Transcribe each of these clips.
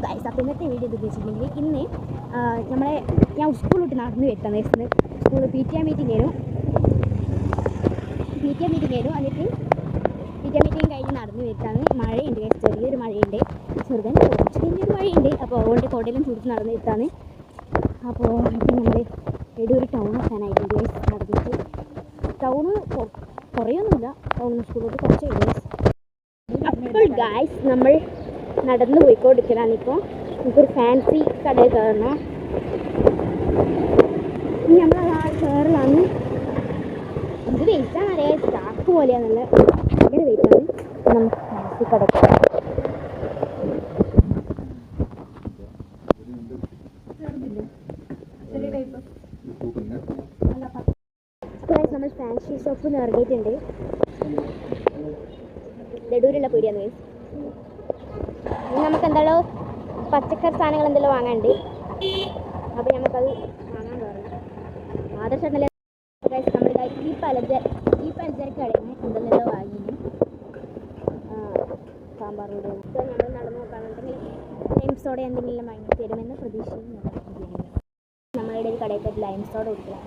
Guys, അപ്പോൾ ഇന്നത്തെ video ഇത് വെച്ചിട്ടുണ്ടെങ്കിൽ ഇന്ന് ഞാൻ സ്കൂൾ വിട്ട് നടന്ന് വരുത്താന്ന് വെച്ചത്. School P T A meeting ആയിരുന്നു. എന്നിട്ട് പി ടി എ മീറ്റിംഗ് കഴിഞ്ഞ് നടന്ന് വരുത്താണ്. മഴയുണ്ട് ഗൈസ്, ചെറിയൊരു മഴയുണ്ട്, കുറച്ച് വലിയൊരു മഴയുണ്ട്. അപ്പോൾ അതുകൊണ്ട് കോട്ടയിലും ചുരുത്ത് നടന്ന് വരുത്താണ്. അപ്പോൾ ഇപ്പം നമ്മൾ എടൂർ ടൗൺ എത്താനായിട്ടുണ്ട് ഗൈസ്. നടന്നിട്ട് ടൗണ് കുറയൊന്നുമില്ല, ടൗണിൽ സ്കൂളിലോട്ട് കുറച്ചേ ഉള്ളൂ. അപ്പോൾ ഗൈസ് നമ്മൾ നടന്നു പോയിക്കൊണ്ടിരിക്കലാണ്. ഇപ്പോൾ നമുക്കൊരു ഫാൻസി കടയിൽ കയറണം. നമ്മളതാ കയറലാണ്. ഇത് വെയിറ്റാണ് അറിയാം, സ്റ്റാക്ക് പോലെയാണ്, നല്ല ഭയങ്കര വെയിറ്റാണ്. നമുക്ക് ഫാൻസി കടയിൽ കയറാം. അപ്പോൾ നമ്മൾ ഫാൻസി ഷോപ്പിൽ നിന്ന് ഇറങ്ങിയിട്ടുണ്ട്. നെടൂരുള്ള പീടിയാണ്. ഇനി നമുക്ക് എന്താണോ പച്ചക്കറി സാധനങ്ങൾ എന്തെല്ലാം വാങ്ങാനുണ്ട്. അപ്പോൾ നമുക്കത് വാങ്ങാൻ കയറണം. ആദർശല്ല നമ്മുടെ ഈ പലചരക്ക് കടയിൽ നിന്ന് എന്തെല്ലാം വാങ്ങി സാമ്പാറോട് നമ്മൾ നടന്നു നോക്കുകയാണെന്നുണ്ടെങ്കിൽ ലൈം സോഡ എന്തെങ്കിലും വാങ്ങി തരുമെന്ന് പ്രതീക്ഷിക്കുന്നു. നമ്മളുടെ ഒരു കടയിൽ പോയിട്ട് ലൈം സോഡ കൊടുക്കുക.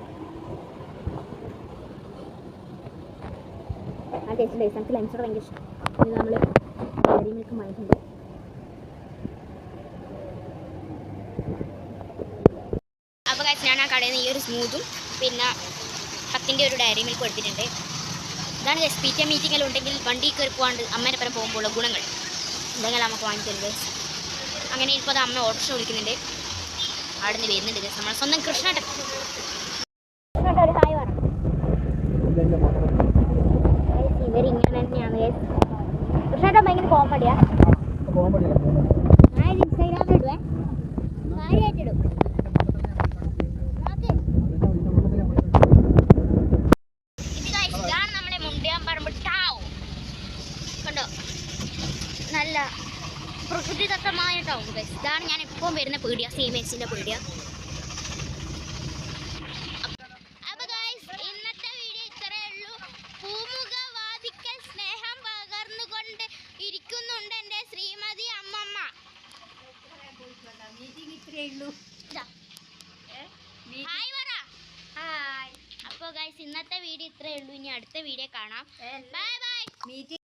ആ ടേസ്റ്റ് നമുക്ക് ലൈം സോഡ ഭയങ്കര ഇഷ്ടം. ഇത് നമ്മൾ ഡയറി മിൽക്ക് വാങ്ങിയിട്ടുണ്ട്. അപ്പോൾ ഞാൻ ആ കടയിൽ നിന്ന് ഈ ഒരു സ്മൂത്തും പിന്നെ 10 ഒരു ഡയറി മിൽക്ക് എടുത്തിട്ടുണ്ട്. ഇതാണ് പി ടി എ മീറ്റിങ്ങിൽ ഉണ്ടെങ്കിൽ വണ്ടി കയറി പോകാണ്ട് അമ്മേനെ പരം പോകുമ്പോഴുള്ള ഗുണങ്ങൾ എന്തെങ്കിലും നമുക്ക് വാങ്ങിത്തരുന്നത്. അങ്ങനെ ഇപ്പോൾ അത് അമ്മ ഓട്ടോറിക്ഷ വിളിക്കുന്നുണ്ട്. അവിടെ നിന്ന് വരുന്നുണ്ട് നമ്മൾ സ്വന്തം കൃഷ്ണേട്ടൻ. ഒരു ഹായ് വേണം. ഇവരിങ്ങനെ തന്നെയാണ് കൃഷ്ണേട്ടൻ. ഭയങ്കര കോമഡിയാ. ഞാൻ ഇൻസ്റ്റാഗ്രാമിൽ ഇടുവേ, കാര്യമായിട്ടിടും. ഇതാണ് നമ്മളെ മുണ്ടിയാമ്പറമ്പ് ടൗൺ. കണ്ടോ, നല്ല പ്രകൃതിദത്തമായ ടൗൺ. ഇതാണ് ഞാൻ എപ്പോഴും വരുന്ന പീടിയ, സീമെൻസിൻ്റെ പീടിയ. ഇരിക്കുന്നുണ്ട് എൻ്റെ ശ്രീമതി അമ്മമ്മ. ഹായ് പറ. ഹായ്. അപ്പോൾ ഗൈസ് ഇന്നത്തെ വീഡിയോ ഇത്രയേ ഉള്ളൂ. ഇനി അടുത്ത വീഡിയോ കാണാം. Bye bye.